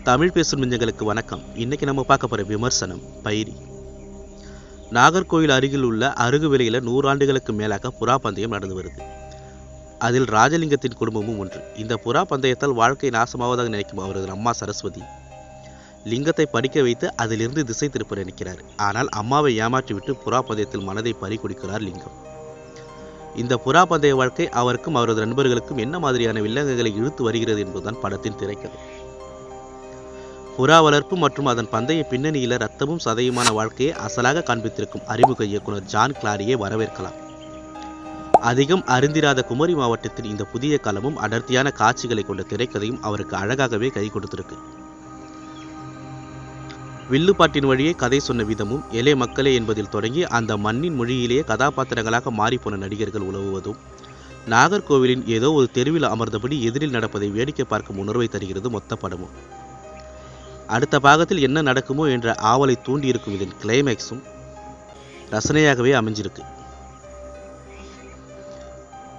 தமிழ் பேசும் நெஞ்சங்களுக்கு வணக்கம். இன்னைக்கு நம்ம பார்க்க போகிற விமர்சனம் பைரி. நாகர்கோவில் அருகில் உள்ள அருகுவிலையில் 100 ஆண்டுகளுக்கு மேலாக புறா பந்தயம் நடந்து வருது. அதில் ராஜலிங்கத்தின் குடும்பமும் ஒன்று. இந்த புறா பந்தயத்தால் வாழ்க்கை நாசமாவதாக நினைக்கும் அவரது அம்மா சரஸ்வதி லிங்கத்தை படிக்க வைத்து அதிலிருந்து திசை திருப்ப நினைக்கிறார். ஆனால் அம்மாவை ஏமாற்றிவிட்டு புறா பந்தயத்தில் மனதை பறி கொடுக்கிறார் லிங்கம். இந்த புறா பந்தய வாழ்க்கை அவருக்கும் அவரது நண்பர்களுக்கும் என்ன மாதிரியான வில்லங்கங்களை இழுத்து வருகிறது என்பதுதான் படத்தின் திரைக்கதை. புறா வளர்ப்பு மற்றும் அதன் பந்தய பின்னணியில் ரத்தமும் சதையுமான வாழ்க்கையை அசலாக காண்பித்திருக்கும் அறிமுக இயக்குனர் ஜான் கிளாரியை வரவேற்கலாம். அதிகம் அறிந்திராத குமரி மாவட்டத்தின் இந்த புதிய காலமும் அடர்த்தியான காட்சிகளை கொண்ட திரைக்கதையும் அவருக்கு அழகாகவே கை கொடுத்திருக்கு. வில்லுப்பாட்டின் வழியே கதை சொன்ன விதமும் எலே மக்களே என்பதில் தொடங்கி அந்த மண்ணின் மொழியிலேயே கதாபாத்திரங்களாக மாறிப்போன நடிகர்கள் உலவுவதும் நாகர்கோவிலின் ஏதோ ஒரு தெருவில் அமர்ந்தபடி எதிரில் நடப்பதை வேடிக்கை பார்க்கும் உணர்வை தருகிறது மொத்த படமும். அடுத்த பாகத்தில் என்ன நடக்குமோ என்ற ஆவலை தூண்டியிருக்கும் இதன் கிளைமேக்ஸும் ரசனையாகவே அமைஞ்சிருக்கு.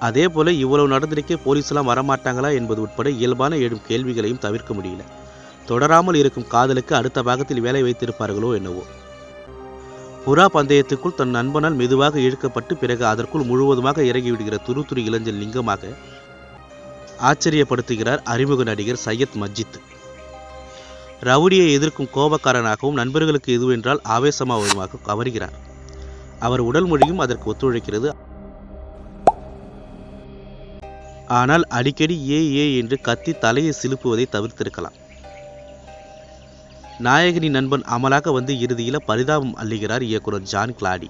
அதே போல இவ்வளவு நடந்திருக்கே போலீஸ்லாம் வரமாட்டாங்களா என்பது உட்பட இயல்பான எழும் கேள்விகளையும் தவிர்க்க முடியல. தொடராமல் இருக்கும் காதலுக்கு அடுத்த பாகத்தில் வேலை வைத்திருப்பார்களோ என்னவோ. புறா பந்தயத்துக்குள் தன் நண்பனால் மெதுவாக இழுக்கப்பட்டு பிறகு அதற்குள் முழுவதுமாக இறங்கிவிடுகிற துரு இளைஞன் லிங்கமாக ஆச்சரியப்படுத்துகிறார் அறிமுக நடிகர் சையத் மஜித். ரவுடியை எதிர்க்கும் கோபக்காரனாகவும் நண்பர்களுக்கு எதுவென்றால் ஆவேசமாகவும் கவர்கிறார். அவர் உடல் மொழியும் அதற்கு ஒத்துழைக்கிறது. ஆனால் அடிக்கடி ஏ என்று கத்தி தலையை சிலுப்புவதை தவிர்த்திருக்கலாம். நாயகனின் நண்பன் அமலாக வந்து இறுதியில் பரிதாபம் அள்ளுகிறார் இயக்குனர் ஜான் கிளாரி.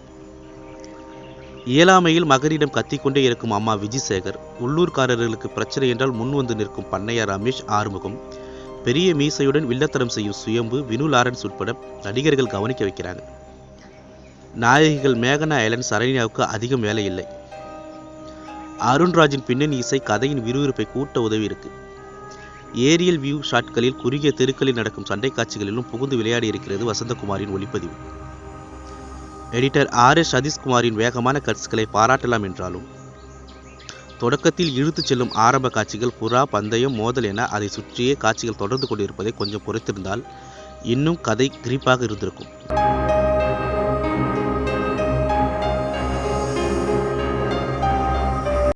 இயலாமையில் மகனிடம் கத்திக்கொண்டே இருக்கும் அம்மா விஜய்சேகர், உள்ளூர்காரர்களுக்கு பிரச்சனை என்றால் முன் வந்து நிற்கும் பண்ணையா ரமேஷ் ஆறுமுகம், பெரிய மீசையுடன் வில்லத்தனம் செய்யும் சுயம்பு, வினு லாரன்ஸ் உட்பட நடிகர்கள் கவனிக்க வைக்கிறாங்க. நாயகிகள் மேகனா ஐலன் சரண்யாவுக்கு அதிகம் வேலை இல்லை. அருண்ராஜின் பின்னணி இசை கதையின் விறுவிறுப்பை கூட்ட உதவி இருக்கு. ஏரியல் வியூ ஷாட்களில் குறுகிய தெருக்களில் நடக்கும் சண்டை காட்சிகளிலும் புகுந்து விளையாடி இருக்கிறது வசந்தகுமாரின் ஒளிப்பதிவு. எடிட்டர் RS சதீஷ்குமாரின் வேகமான கட்ஸ்களை பாராட்டலாம் என்றாலும் தொடக்கத்தில் இழுத்துச் செல்லும் ஆரம்ப காட்சிகள், புறா பந்தயம், மோதல் என அதை சுற்றியே காட்சிகள் தொடர்ந்து கொண்டிருப்பதை கொஞ்சம் பொறுத்திருந்தால் இன்னும் கதை கிரிப்பாக இருந்திருக்கும்.